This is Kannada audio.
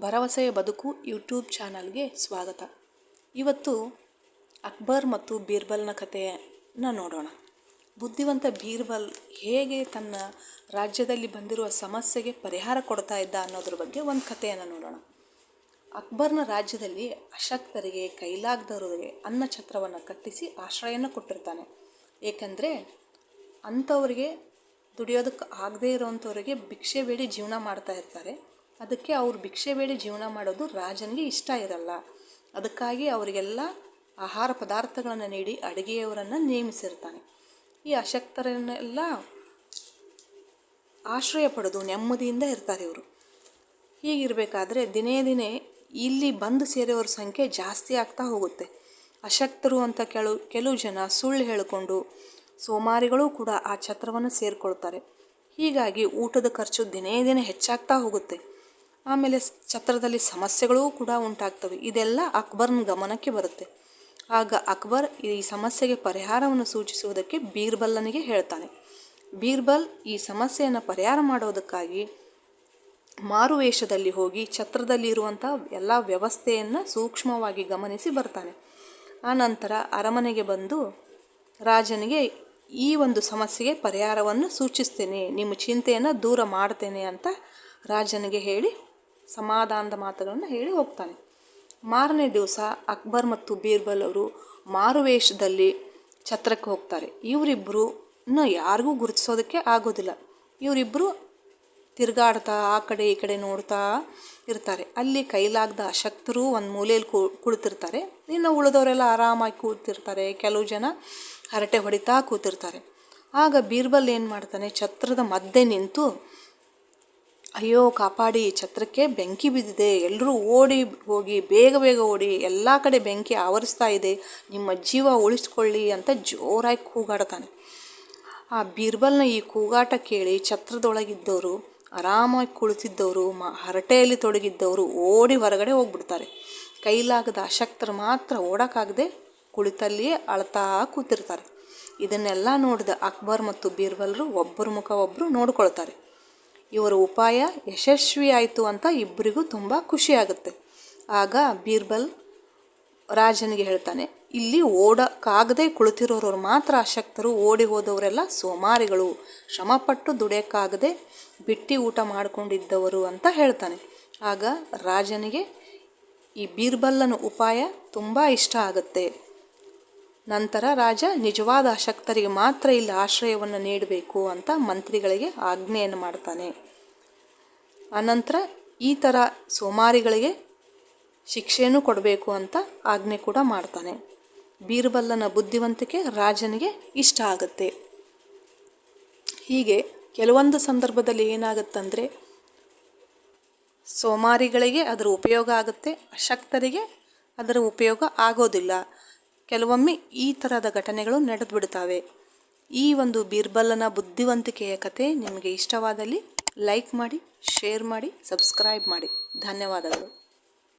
ಭರವಸೆಯ ಬದುಕು ಯೂಟ್ಯೂಬ್ ಚಾನಲ್ಗೆ ಸ್ವಾಗತ. ಇವತ್ತು ಅಕ್ಬರ್ ಮತ್ತು ಬೀರ್ಬಲ್ನ ಕಥೆಯನ್ನು ನೋಡೋಣ. ಬುದ್ಧಿವಂತ ಬೀರ್ಬಲ್ ಹೇಗೆ ತನ್ನ ರಾಜ್ಯದಲ್ಲಿ ಬಂದಿರುವ ಸಮಸ್ಯೆಗೆ ಪರಿಹಾರ ಕೊಡ್ತಾ ಇದ್ದ ಅನ್ನೋದ್ರ ಬಗ್ಗೆ ಒಂದು ಕಥೆಯನ್ನು ನೋಡೋಣ. ಅಕ್ಬರ್ನ ರಾಜ್ಯದಲ್ಲಿ ಅಶಕ್ತರಿಗೆ, ಕೈಲಾಗದವರಿಗೆ ಅನ್ನಛತ್ರವನ್ನು ಕಟ್ಟಿಸಿ ಆಶ್ರಯನ ಕೊಟ್ಟಿರ್ತಾನೆ. ಏಕೆಂದರೆ ಅಂಥವರಿಗೆ ದುಡಿಯೋದಕ್ಕೆ ಆಗದೇ ಇರೋವಂಥವ್ರಿಗೆ ಭಿಕ್ಷೆ ಬೇಡಿ ಜೀವನ ಮಾಡ್ತಾ ಇರ್ತಾರೆ. ಅದಕ್ಕೆ ಅವ್ರು ಭಿಕ್ಷೆ ಬೇಡಿ ಜೀವನ ಮಾಡೋದು ರಾಜನಿಗೆ ಇಷ್ಟ ಇರಲ್ಲ. ಅದಕ್ಕಾಗಿ ಅವರಿಗೆಲ್ಲ ಆಹಾರ ಪದಾರ್ಥಗಳನ್ನು ನೀಡಿ ಅಡುಗೆಯವರನ್ನು ನೇಮಿಸಿರ್ತಾನೆ. ಈ ಅಶಕ್ತರನ್ನೆಲ್ಲ ಆಶ್ರಯ ಪಡೆದು ನೆಮ್ಮದಿಯಿಂದ ಇರ್ತಾರೆ ಇವರು. ಹೀಗಿರಬೇಕಾದ್ರೆ ದಿನೇ ದಿನೇ ಇಲ್ಲಿ ಬಂದು ಸೇರೋರ ಸಂಖ್ಯೆ ಜಾಸ್ತಿ ಆಗ್ತಾ ಹೋಗುತ್ತೆ. ಅಶಕ್ತರು ಅಂತ ಕೆಲವು ಜನ ಸುಳ್ಳು ಹೇಳಿಕೊಂಡು ಸೋಮಾರಿಗಳು ಕೂಡ ಆ ಛತ್ರವನ್ನು ಸೇರಿಕೊಳ್ತಾರೆ. ಹೀಗಾಗಿ ಊಟದ ಖರ್ಚು ದಿನೇ ದಿನೇ ಹೆಚ್ಚಾಗ್ತಾ ಹೋಗುತ್ತೆ. ಆಮೇಲೆ ಛತ್ರದಲ್ಲಿ ಸಮಸ್ಯೆಗಳೂ ಕೂಡ ಉಂಟಾಗ್ತವೆ. ಇದೆಲ್ಲ ಅಕ್ಬರ್ನ ಗಮನಕ್ಕೆ ಬರುತ್ತೆ. ಆಗ ಅಕ್ಬರ್ ಈ ಸಮಸ್ಯೆಗೆ ಪರಿಹಾರವನ್ನು ಸೂಚಿಸುವುದಕ್ಕೆ ಬೀರ್ಬಲ್ಲನಿಗೆ ಹೇಳ್ತಾನೆ. ಬೀರ್ಬಲ್ ಈ ಸಮಸ್ಯೆಯನ್ನು ಪರಿಹಾರ ಮಾಡೋದಕ್ಕಾಗಿ ಮಾರುವೇಷದಲ್ಲಿ ಹೋಗಿ ಛತ್ರದಲ್ಲಿ ಇರುವಂಥ ಎಲ್ಲ ವ್ಯವಸ್ಥೆಯನ್ನು ಸೂಕ್ಷ್ಮವಾಗಿ ಗಮನಿಸಿ ಬರ್ತಾನೆ. ಆನಂತರ ಅರಮನೆಗೆ ಬಂದು ರಾಜನಿಗೆ ಈ ಒಂದು ಸಮಸ್ಯೆಗೆ ಪರಿಹಾರವನ್ನು ಸೂಚಿಸ್ತೇನೆ, ನಿಮ್ಮ ಚಿಂತೆಯನ್ನು ದೂರ ಮಾಡ್ತೇನೆ ಅಂತ ರಾಜನಿಗೆ ಹೇಳಿ ಸಮಾಧಾನದ ಮಾತುಗಳನ್ನು ಹೇಳಿ ಹೋಗ್ತಾನೆ. ಮಾರನೇ ದಿವಸ ಅಕ್ಬರ್ ಮತ್ತು ಬೀರ್ಬಲ್ ಅವರು ಮಾರುವೇಷದಲ್ಲಿ ಛತ್ರಕ್ಕೆ ಹೋಗ್ತಾರೆ. ಇವರಿಬ್ಬರು ಯಾರಿಗೂ ಗುರುತಿಸೋದಕ್ಕೆ ಆಗೋದಿಲ್ಲ. ಇವರಿಬ್ಬರು ತಿರುಗಾಡ್ತಾ ಆ ಕಡೆ ಈ ಕಡೆ ನೋಡ್ತಾ ಇರ್ತಾರೆ. ಅಲ್ಲಿ ಕೈಲಾಗದ ಅಶಕ್ತರು ಒಂದು ಮೂಲೆಯಲ್ಲಿ ಕುಳಿತಿರ್ತಾರೆ. ಇನ್ನು ಉಳಿದವರೆಲ್ಲ ಆರಾಮಾಗಿ ಕೂತಿರ್ತಾರೆ. ಕೆಲವು ಜನ ಹರಟೆ ಹೊಡಿತಾ ಕೂತಿರ್ತಾರೆ. ಆಗ ಬೀರ್ಬಲ್ ಏನು ಮಾಡ್ತಾನೆ, ಛತ್ರದ ಮಧ್ಯೆ ನಿಂತು, ಅಯ್ಯೋ ಕಾಪಾಡಿ, ಛತ್ರಕ್ಕೆ ಬೆಂಕಿ ಬಿದ್ದಿದೆ, ಎಲ್ಲರೂ ಓಡಿ ಹೋಗಿ, ಬೇಗ ಬೇಗ ಓಡಿ, ಎಲ್ಲ ಕಡೆ ಬೆಂಕಿ ಆವರಿಸ್ತಾ ಇದೆ, ನಿಮ್ಮ ಜೀವ ಉಳಿಸ್ಕೊಳ್ಳಿ ಅಂತ ಜೋರಾಗಿ ಕೂಗಾಡ್ತಾನೆ. ಆ ಬೀರ್ಬಲ್ನ ಈ ಕೂಗಾಟ ಕೇಳಿ ಛತ್ರದೊಳಗಿದ್ದವರು, ಆರಾಮಾಗಿ ಕುಳಿತಿದ್ದವರು, ಹರಟೆಯಲ್ಲಿ ತೊಡಗಿದ್ದವರು ಓಡಿ ಹೊರಗಡೆ ಹೋಗ್ಬಿಡ್ತಾರೆ. ಕೈಲಾಗದ ಅಶಕ್ತರು ಮಾತ್ರ ಓಡೋಕ್ಕಾಗದೆ ಕುಳಿತಲ್ಲಿಯೇ ಅಳ್ತಾ ಕೂತಿರ್ತಾರೆ. ಇದನ್ನೆಲ್ಲ ನೋಡಿದ ಅಕ್ಬರ್ ಮತ್ತು ಬೀರ್ಬಲ್ರು ಒಬ್ಬರ ಮುಖ ಒಬ್ಬರು ನೋಡ್ಕೊಳ್ತಾರೆ. ಇವರ ಉಪಾಯ ಯಶಸ್ವಿಯಾಯಿತು ಅಂತ ಇಬ್ಬರಿಗೂ ತುಂಬ ಖುಷಿಯಾಗುತ್ತೆ. ಆಗ ಬೀರ್ಬಲ್ ರಾಜನಿಗೆ ಹೇಳ್ತಾನೆ, ಇಲ್ಲಿ ಓಡೋಕ್ಕಾಗದೆ ಕುಳಿತಿರೋರು ಮಾತ್ರ ಅಶಕ್ತರು, ಓಡಿ ಹೋದವರೆಲ್ಲ ಸೋಮಾರಿಗಳು, ಶ್ರಮಪಟ್ಟು ದುಡಿಯೋಕ್ಕಾಗದೆ ಬಿಟ್ಟು ಊಟ ಮಾಡಿಕೊಂಡಿದ್ದವರು ಅಂತ ಹೇಳ್ತಾನೆ. ಆಗ ರಾಜನಿಗೆ ಈ ಬೀರ್ಬಲ್ಲನ ಉಪಾಯ ತುಂಬ ಇಷ್ಟ ಆಗುತ್ತೆ. ನಂತರ ರಾಜ ನಿಜವಾದ ಅಶಕ್ತರಿಗೆ ಮಾತ್ರ ಇಲ್ಲಿ ಆಶ್ರಯವನ್ನು ನೀಡಬೇಕು ಅಂತ ಮಂತ್ರಿಗಳಿಗೆ ಆಜ್ಞೆಯನ್ನು ಮಾಡ್ತಾನೆ. ಅನಂತರ ಈ ಥರ ಸೋಮಾರಿಗಳಿಗೆ ಶಿಕ್ಷೆಯನ್ನು ಕೊಡಬೇಕು ಅಂತ ಆಜ್ಞೆ ಕೂಡ ಮಾಡ್ತಾನೆ. ಬೀರ್ಬಲ್ಲನ ಬುದ್ಧಿವಂತಿಕೆ ರಾಜನಿಗೆ ಇಷ್ಟ ಆಗುತ್ತೆ. ಹೀಗೆ ಕೆಲವೊಂದು ಸಂದರ್ಭದಲ್ಲಿ ಏನಾಗುತ್ತಂದರೆ ಸೋಮಾರಿಗಳಿಗೆ ಅದರ ಉಪಯೋಗ ಆಗುತ್ತೆ, ಅಶಕ್ತರಿಗೆ ಅದರ ಉಪಯೋಗ ಆಗೋದಿಲ್ಲ. ಕೆಲವೊಮ್ಮೆ ಈ ಥರದ ಘಟನೆಗಳು ನಡೆದು ಬಿಡ್ತವೆ. ಈ ಒಂದು ಬೀರ್ಬಲ್ಲನ ಬುದ್ಧಿವಂತಿಕೆಯ ಕಥೆ ನಿಮಗೆ ಇಷ್ಟವಾದಲ್ಲಿ ಲೈಕ್ ಮಾಡಿ, ಶೇರ್ ಮಾಡಿ, ಸಬ್ಸ್ಕ್ರೈಬ್ ಮಾಡಿ. ಧನ್ಯವಾದಗಳು.